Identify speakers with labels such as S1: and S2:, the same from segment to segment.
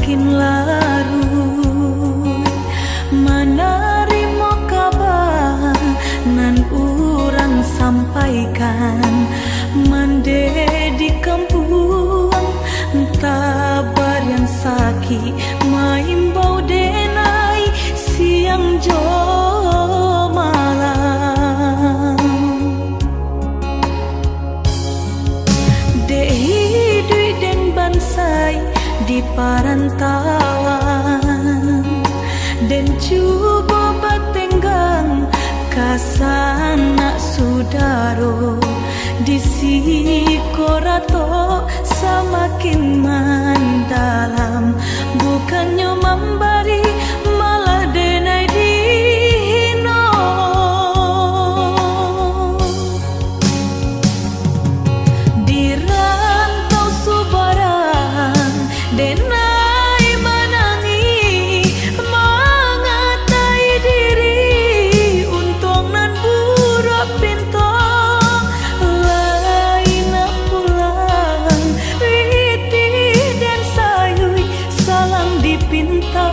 S1: semakin larut. Menerima kabar nan urang sampaikan, mande di kampung tabar yang sakit maimbau denai siang jo malam. Dehi dui den bansai di parantauan, dan cuba batenggang kasana sudaro di sikorato semakin mendalam. Bukannya memberi malah denai dihino. Di rantau subaran denai menangi mengatai diri untung nan burak pintu lain pulang witi dan sayui salang dipinta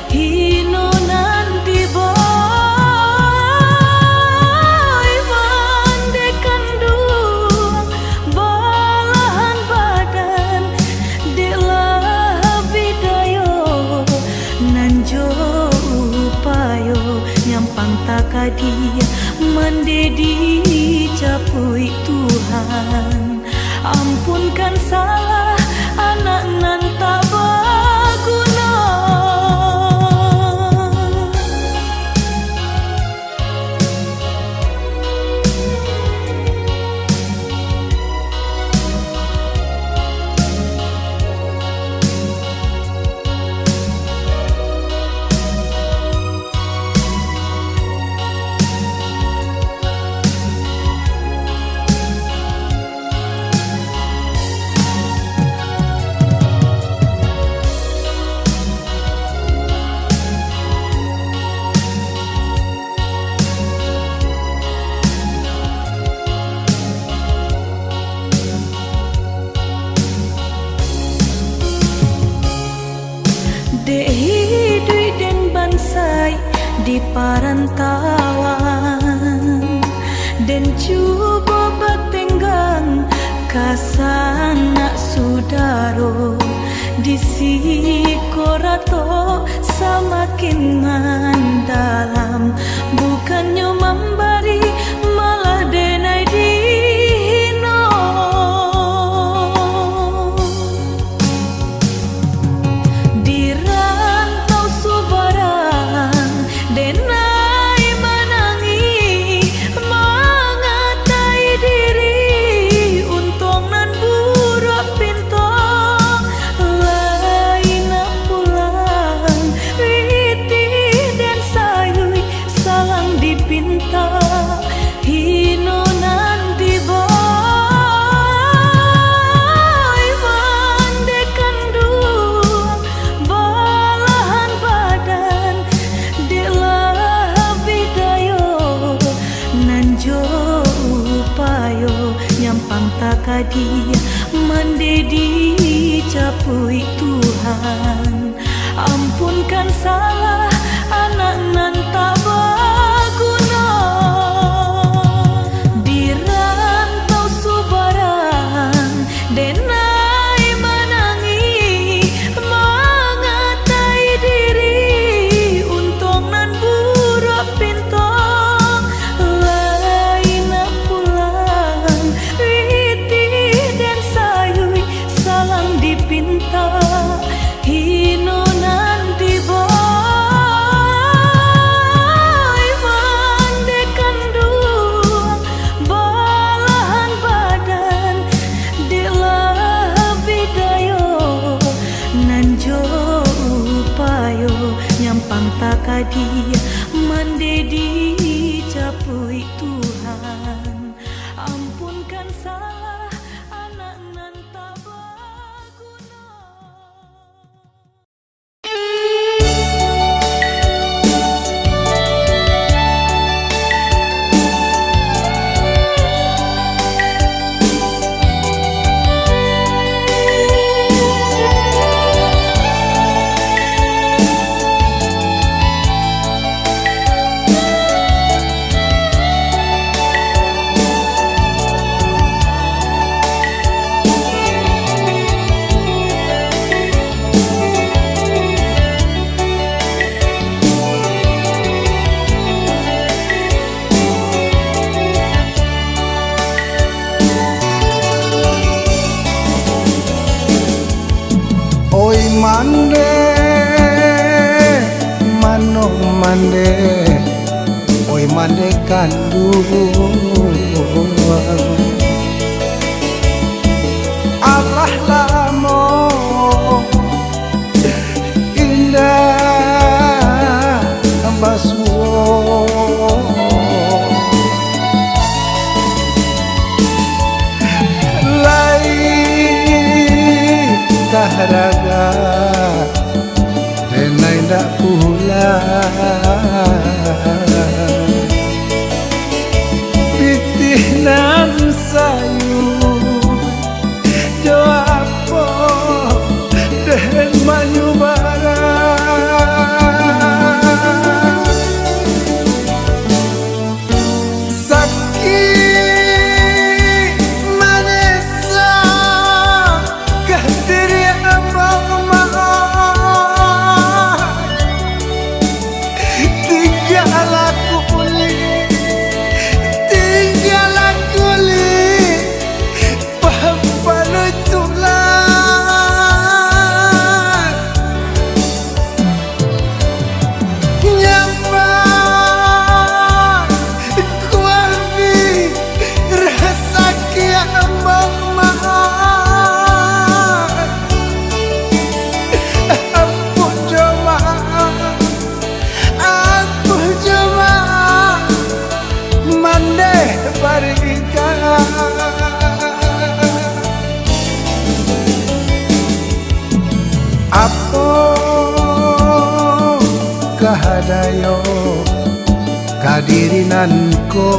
S1: hino nanti boy mandekan dua balahan badan delah bidayo nanjo upayo nyampang takadia mendedi capui Tuhan. Ampunkan salah anak nan tak berguna. Dehi dui den bansai di parantauan, dan cuba batenggang kasana sudaro di sikorato semakin mendalam. Bukannya memberi malah denai dihino. Di rantau subaran denai menangi mengatai diri untung nan burak pintu lain pulang witi dan sayui salang dipinta hino nanti boy mandekan dua balahan badan delah bidayo nanjo upayo nyampang takadia mendedi capui Tuhan. Ampunkan salah anak nan tak berguna. Di rantau subaran denai menangi mengatai diri untung nan burak pintu lain pulang witi dan sayui salang dipinta hino nanti boy mandekan dua balahan badan delah bidayo nanjo upayo nyampang takadia mendedi capui Tuhan. Ampunkan salah anak nan tak berguna.
S2: mande mano mande oi mande kandung Allah lamo indah basuo lai kahraga denai ndak pula pitih nan sayu joapo den manyu bara sakit manesa kahdiri amang tinggal aku kulit papalu tulang nyaman kuabi rasa kiamang mahal aku coba mandeh barika apa kahadayo kadirinanko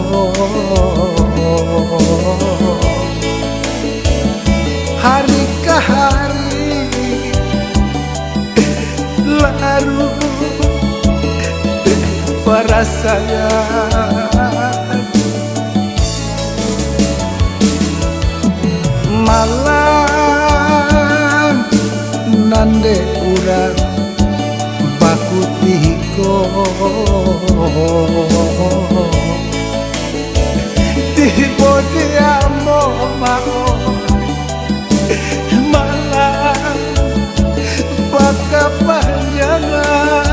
S2: hari ke hari larut perasaan malam nande urang baku tiko tibo dia mau malam baka panjangan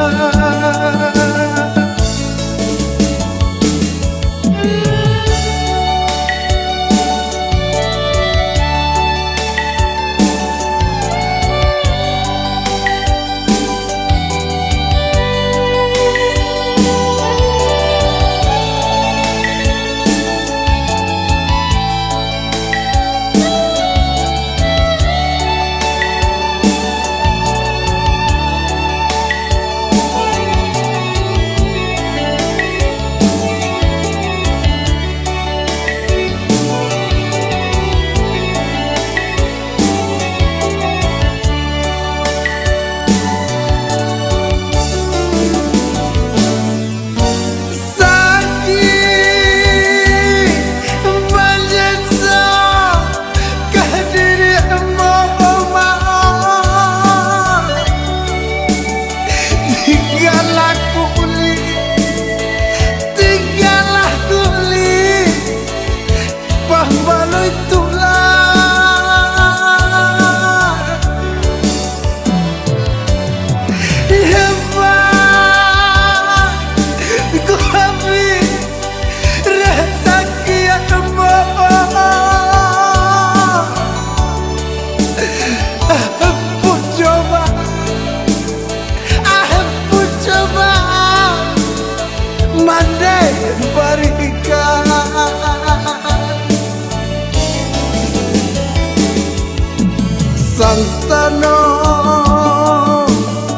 S2: Santano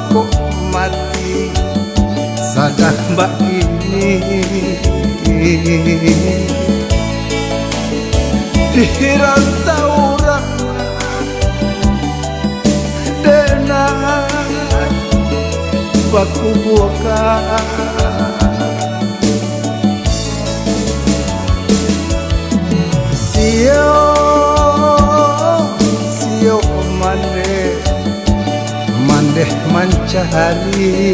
S2: kok mati sadar mbak ini dirantau orang denang baku buka sio mandeh mancari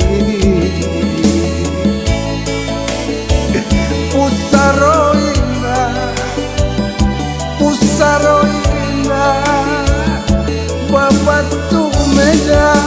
S2: pusaro indah babatu Medan.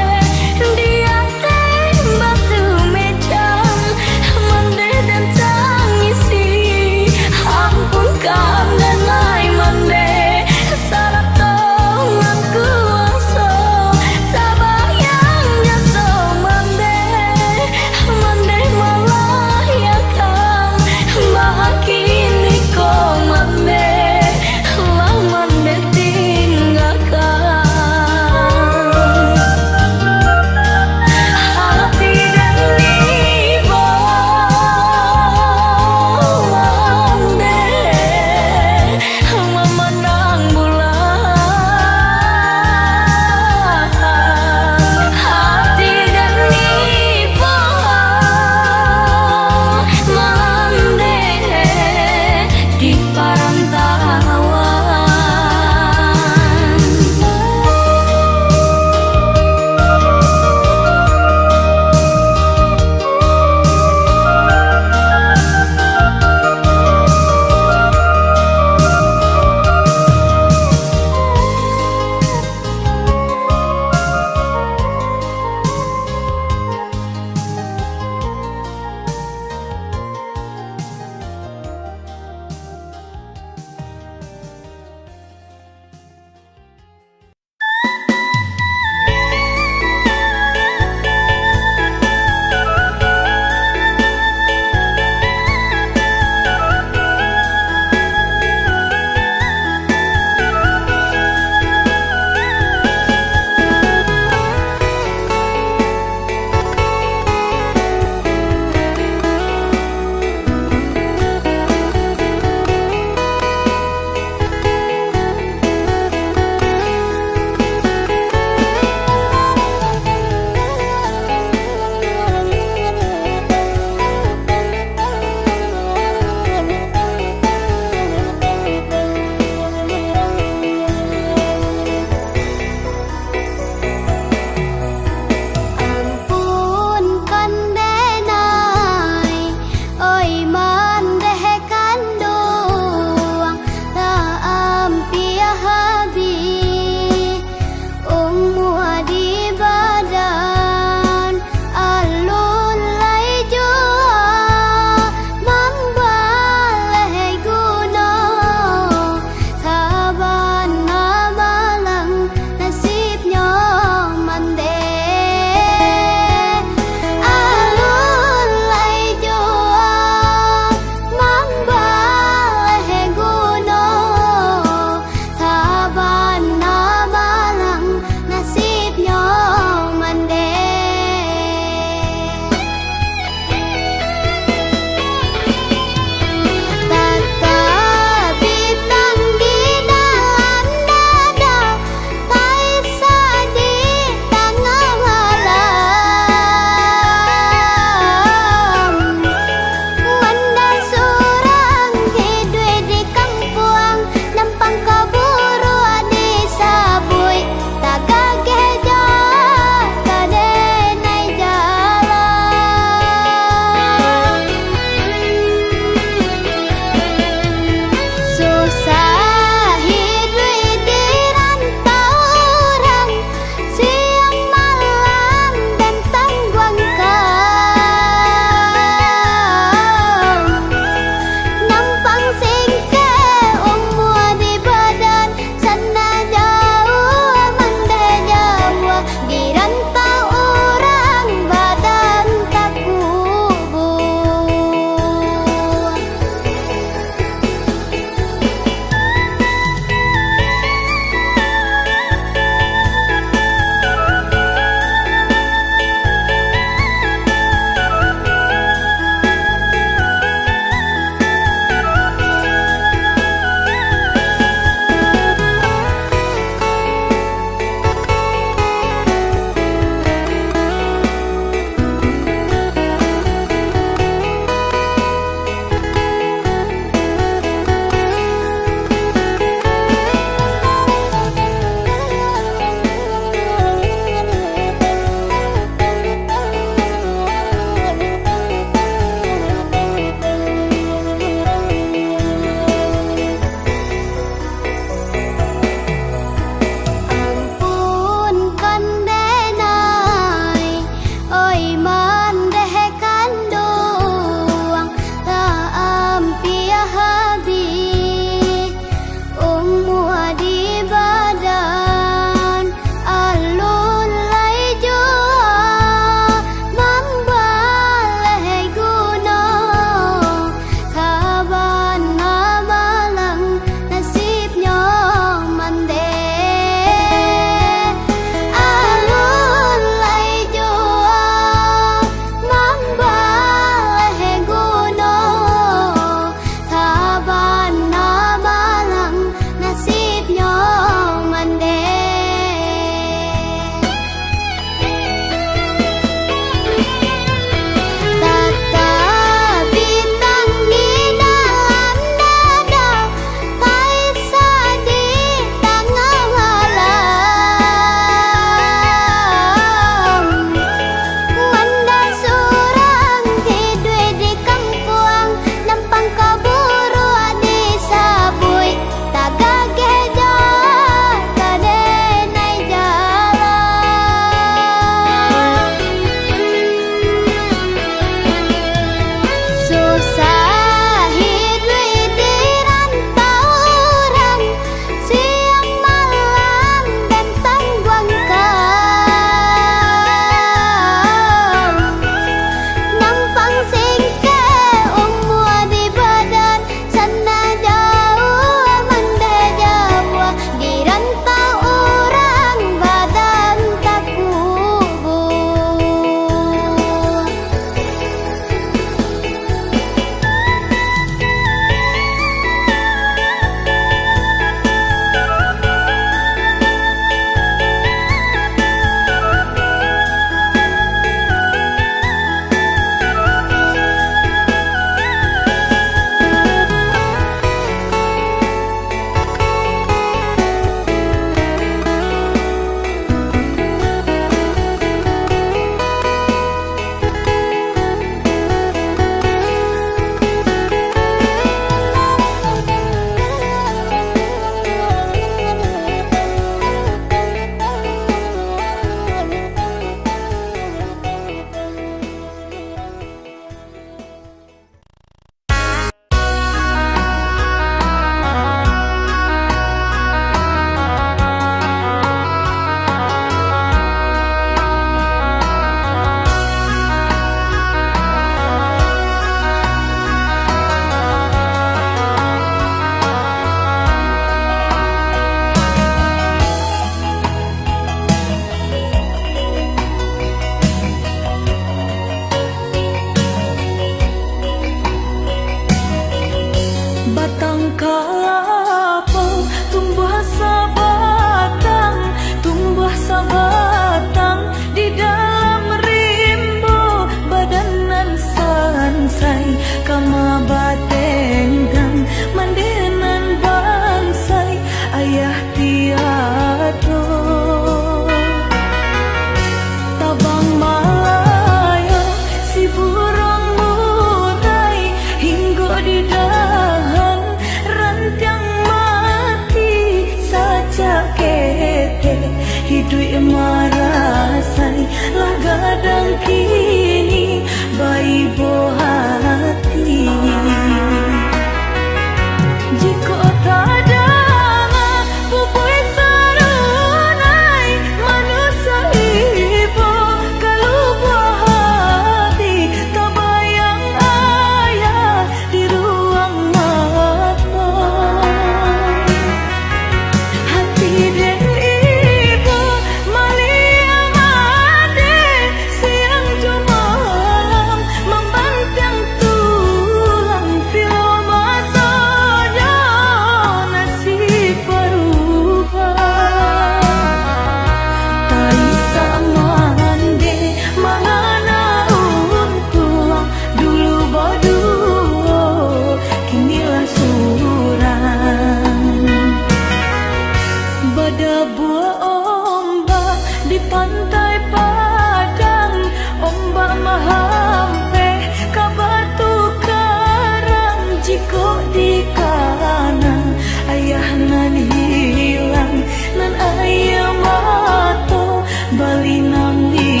S1: Pada buah ombak di pantai Padang, ombak mahampe ka batu karang. Jiko di kanan ayah nan hilang, nan ayah mato bali nang hilang.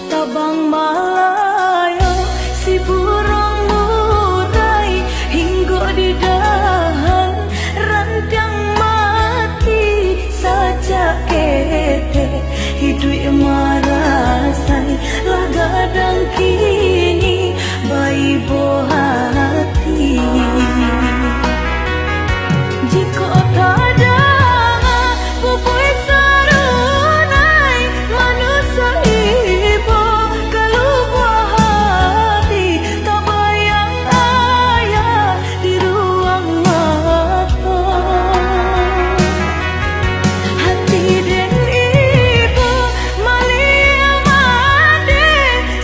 S1: Tabang Malayo si burung murai, hinggo di dahan rantiang mati saja kete hidup marasai lagadang kini bayi bohati. Jiko tada bubui sarunai manusia ibu kelubuh hati, tak bayang ayah di ruang mata. Hati dan ibu malia made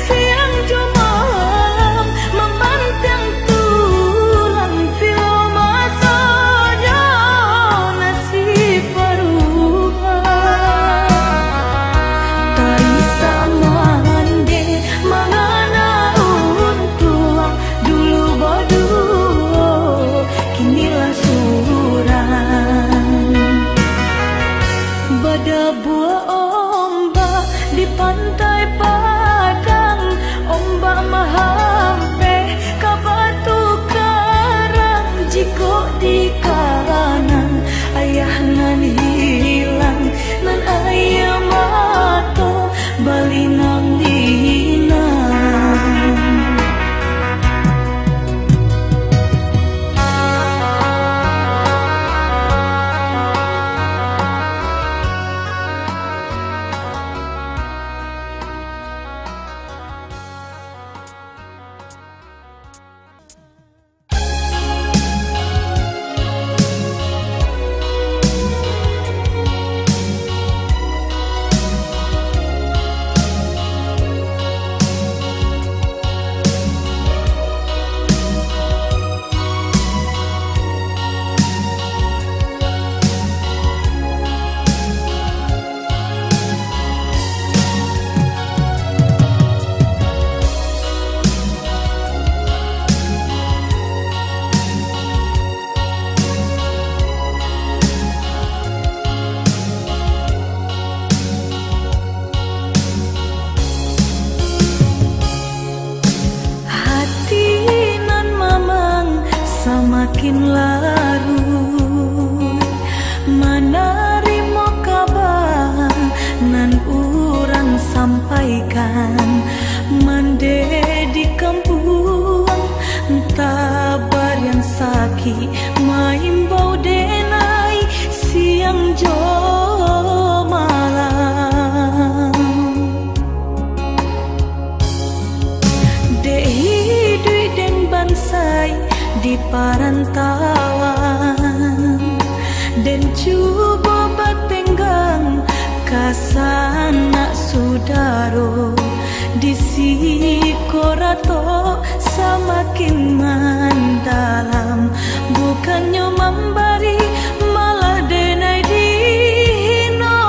S1: siang jumalam membantang tulang filo masanya nasib berubah. Taisa mande mangana untuang dulu boduo kinilah suran. Pada buah ombak di pantai Padang, ombak mahampe ka batu karang. Jiko di kanan ayah nan hilang, nan ayah mato bali nang linang. Hati nan mamang semakin larut, menerima kabar nan urang sampaikan. Mande di kampung tabar yang sakit maimbau denai siang jo malam. Hidup dan bansai di parantauan, dan cuba batenggang kasana sudaro di sikorato semakin mendalam. Bukannya memberi malah denai dihino.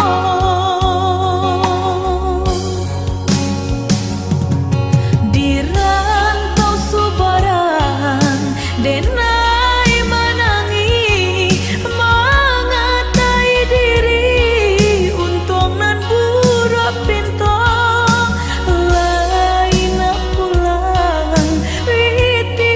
S1: Dirantau subaran denai menangi, mengatai diri untung nan buruk pinto lain pulang witi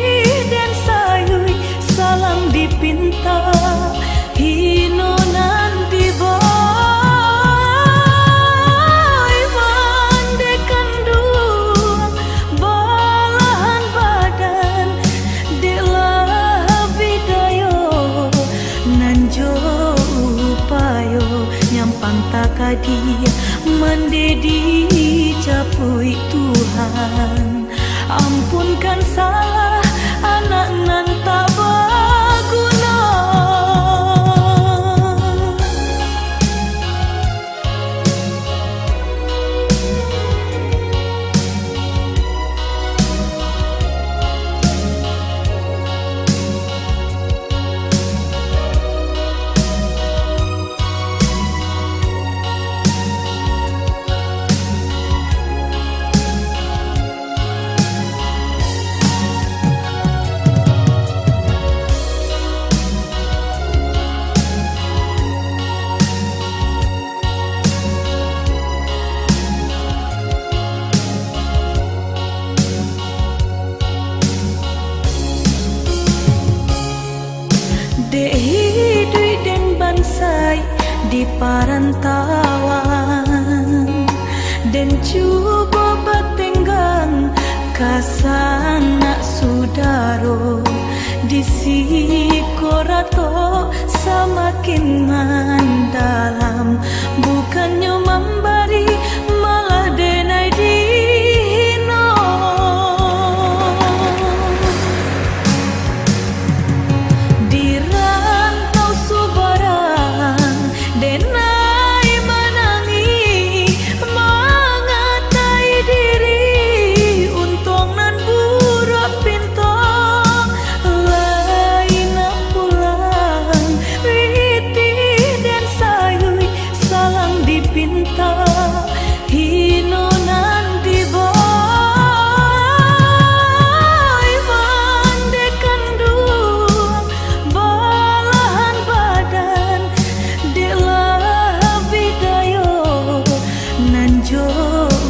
S1: tadi mendedi capui Tuhan. Ampunkan salah anak nan tak berguna. Dek hidup dan bansai di parantauan, dan cuba bertenggang kasanak sudaro di sikorato semakin mendalam, bukannya memberi malah denai dihino. Di rantau subarang denai menangi, mengatai diri untung nan burak pinto lain pulang witi dan sayui salang dipinta hino nan diboy mandekan duang balahan badan delah bidayo nanjo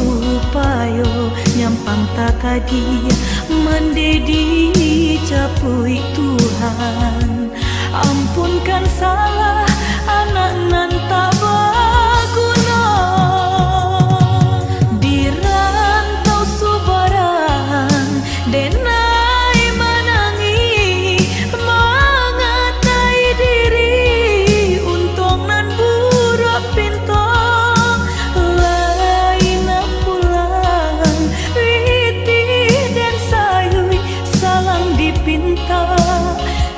S1: upayo nyampang takadi mendedi capui Tuhan. Ampunkan salah anak nan tak berguna. Di rantau subarang denai menangi, mengatai diri untung nan burak pinto lain pulang witi dan sayui salang dipinta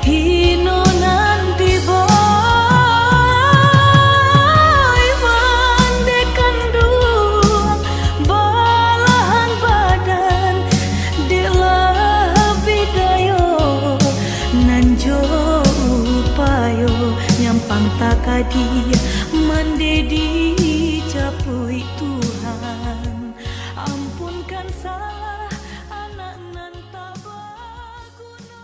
S1: hino nan diboy mandekan duang balahan badan delah bidayo nanjo upayo nyampang takadi mendedi capui Tuhan. Ampunkan salah anak nan tak berguna.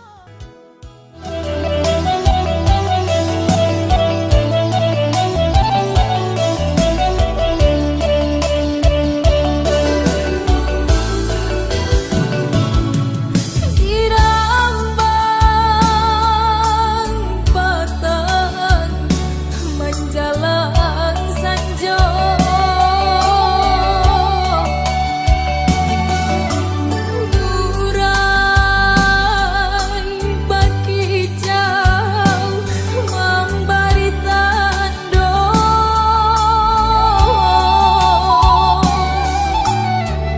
S1: Dirambang patang menjalan sanjo, durai baki jauh memberi tando,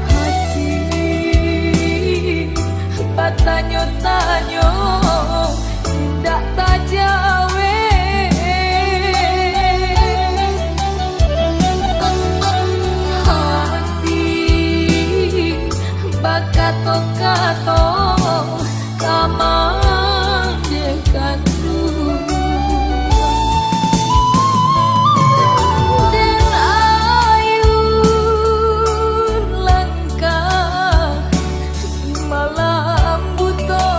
S1: hati batanyo-tanyo tidak tajawe, hati bakato-kato kamang dekan den ayun langkah malam buto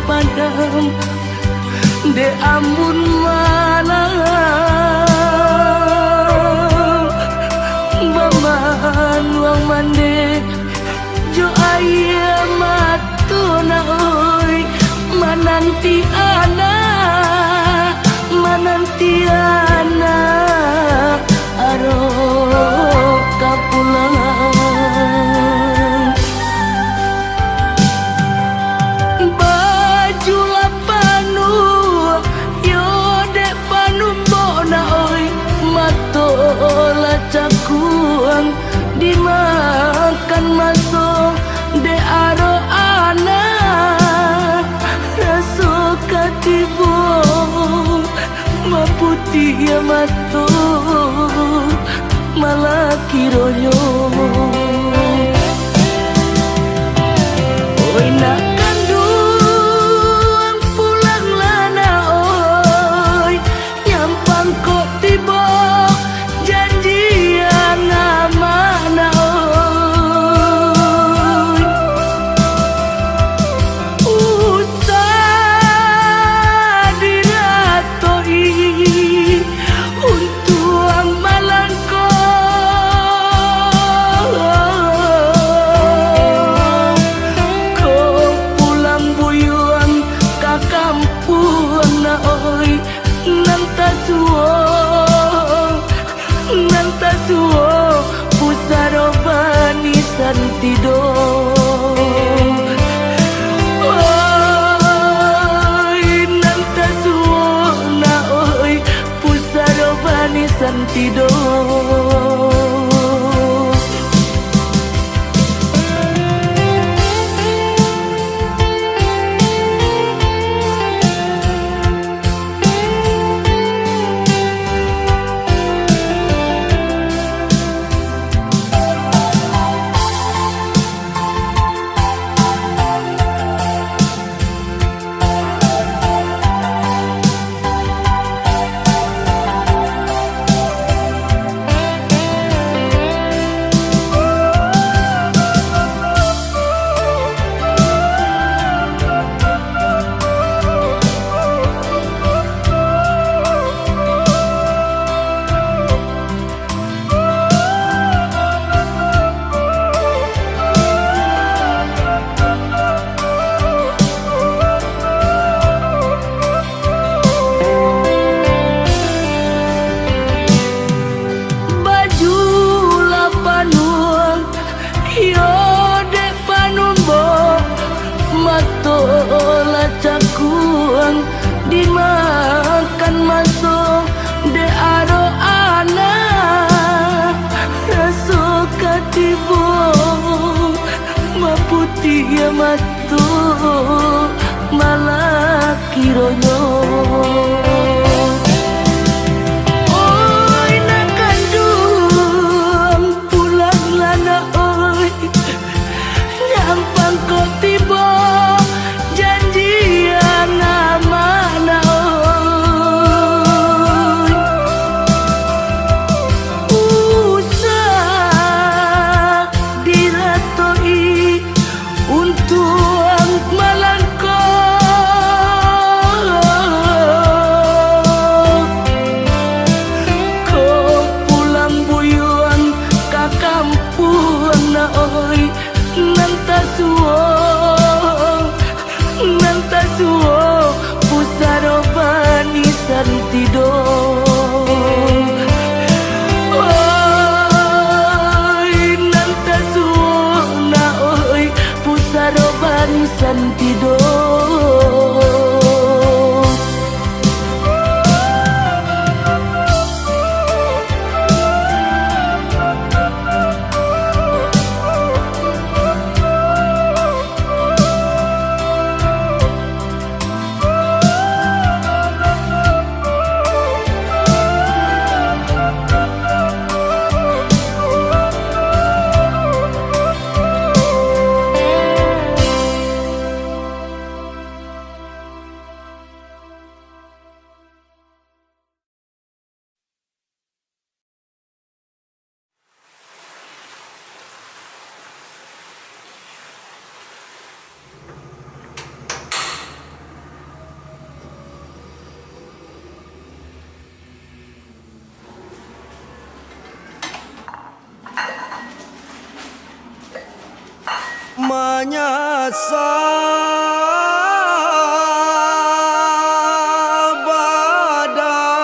S1: padam de amun malam baman wang mande jo aya matuna oi mananti ana aro kapulang baju lapanu yo de panumbo na oi matola cakuang dimakan masuk de aro ana raso katibo maputi ya mato malah kironyo oi nak kandung pulang lana oi nyampang kok tiba janjian mana oi usah diratoi untuk malangko kau pulang buyuan ke kampung na oi nanta suo pusaro bani santido oi nanta suo na oi pusaro bani santido matola cakuang dimakan masuk de aro ana raso katibo maputi ya matu malah kironyo oi nak kandung pulang lana oi nyampang kok tiba janjian mana oi usah diratoi untuk malangko kau pulang buyuan ke kampung na oi nanta suo pusaro bani santido oi nanta suo na oi pusaro bani santido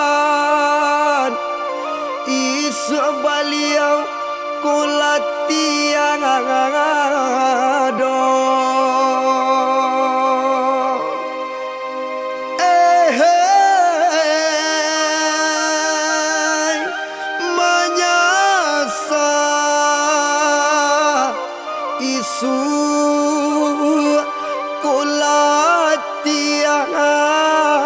S2: badan isu baliau kulatiang ado menyasa isu kulatiang ado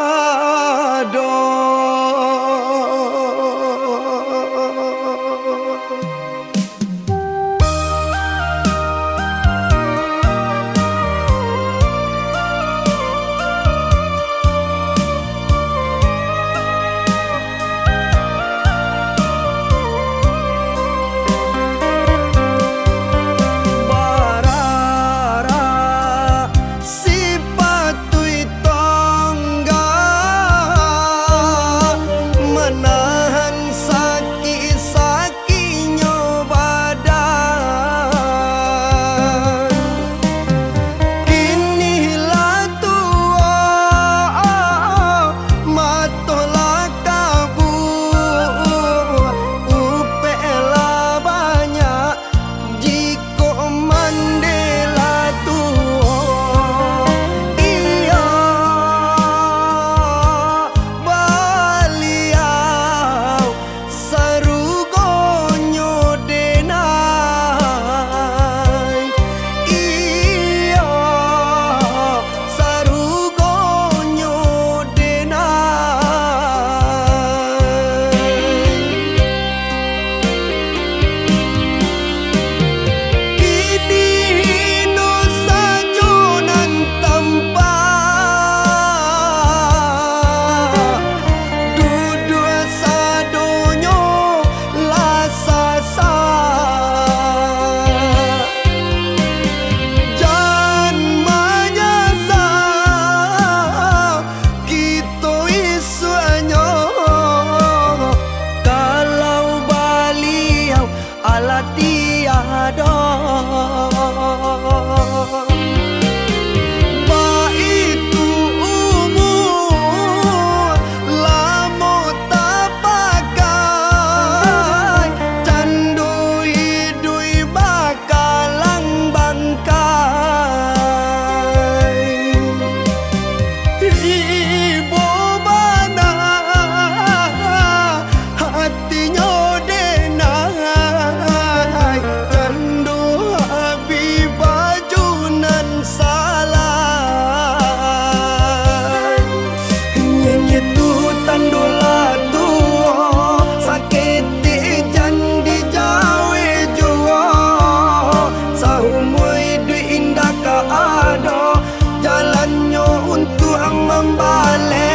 S2: jalannya untuk membalik